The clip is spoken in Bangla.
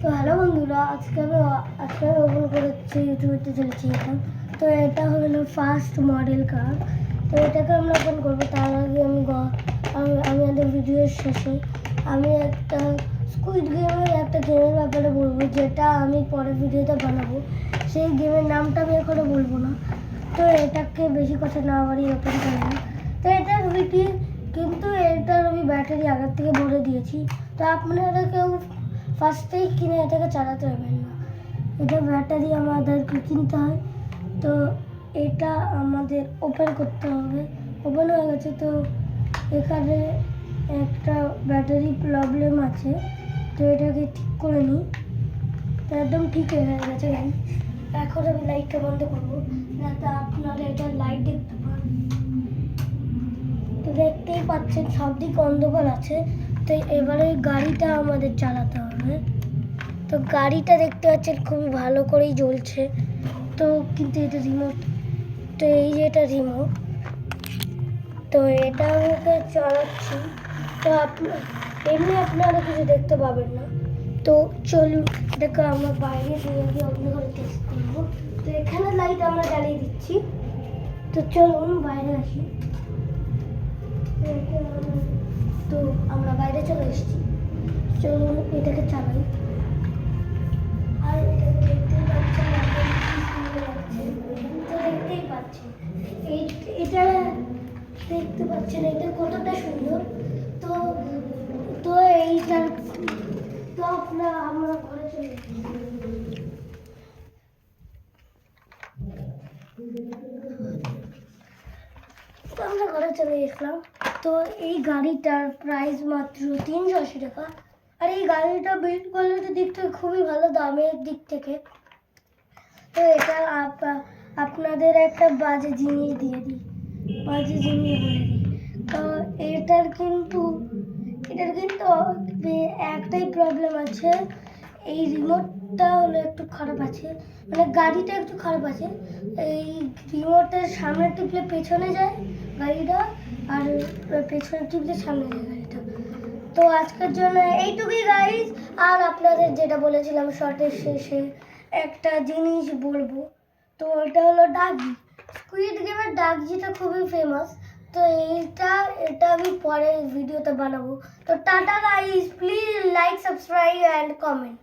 তো হ্যালো বন্ধুরা, আজকে আমি ওপেন করেছি ইউটিউবে চলেছি এখন। তো এটা হলো ফার্স্ট মডেল কার। তো এটাকে আমরা ওপেন করবো। তার আগে আমি আমাদের ভিডিওর শেষে আমি একটা স্কুইড গেমের গেমের ব্যাপারে বলবো, যেটা আমি পরের ভিডিওতে বানাবো। সেই গেমের নামটা আমি এখনো বলবো না। তো এটাকে বেশি কথা না বাড়িয়ে ওপেন করলাম। তো এটার ভিডিও কিন্তু এটার আমি ব্যাটারি আগের থেকে ভরে দিয়েছি। তো আপনারা কেউ ফার্স্টেই কিনে এটাকে চালাতে পারবেন না। এটা ব্যাটারি আমাদেরকে কিনতে হয়। তো এটা আমাদের ওপেন করতে হবে। ওপেন হয়ে গেছে। তো এখানে একটা ব্যাটারি প্রবলেম আছে, তো এটাকে ঠিক করে নিই। তো একদম ঠিক হয়ে গেছে। এখন আমি লাইটটা বন্ধ করবো যাতে আপনারা এটা লাইট দেখতে পান। তো দেখতেই পাচ্ছেন সবদিক অন্ধকার আছে। তো এবারে গাড়িটা আমাদের চালাতে হবে। তো গাড়িটা দেখতে পাচ্ছেন খুবই ভালো করেই জ্বলছে। তো কিন্তু এটা রিমোট। তো এই যে এটা রিমোট। তো এটা আমাকে চালাচ্ছি। তো এমনি আপনারা কিছু দেখতে পাবেন না। তো চলুন এটাকে আমরা বাইরে নিয়ে গিয়ে অন্য করে টেস্ট করবো। তো এখানে লাইট আমরা জ্বালিয়ে দিচ্ছি। তো চলুন বাইরে আসি। তো আমরা বাইরে চলে এসেছি। চলুন এটাকে চালাই। আর এটাকে দেখতেই পাচ্ছেন দেখতেই পাচ্ছেন এটা দেখতে পাচ্ছেন এটা কতটা সুন্দর। তো তো এইটার তো আমরা ঘরে চলে গেছিলাম। তো এই গাড়িটার প্রাইস মাত্র 380 টাকা। আর এই গাড়িটা বিল্ড কোয়ালিটির দিক থেকে খুবই ভালো, দামের দিক থেকে। তো এটা আপনাদের একটা বাজে জিনিস দিয়ে দিই, বাজে জিনিস বলে দিই। তো এটার কিন্তু একটাই প্রবলেম আছে। এই রিমোটটা হলো একটু খারাপ আছে, মানে গাড়িটা একটু খারাপ আছে। এই রিমোটের সামনে টিপলে পেছনে যায় গাড়িটা, আর পেছনে টিপলে সামনে যায় গাড়িটা। তো আজকের জন্য এইটুকুই গাইস। আর আপনাদের যেটা বলেছিলাম শর্টের শেষে একটা জিনিস বলবো। তো এটা হলো ডাগি। স্কুইড গেমের ডাগজিটা খুবই ফেমাস। তো এটা আমি পরের ভিডিওতে বানাবো। তো tata guys, please like, subscribe and comment.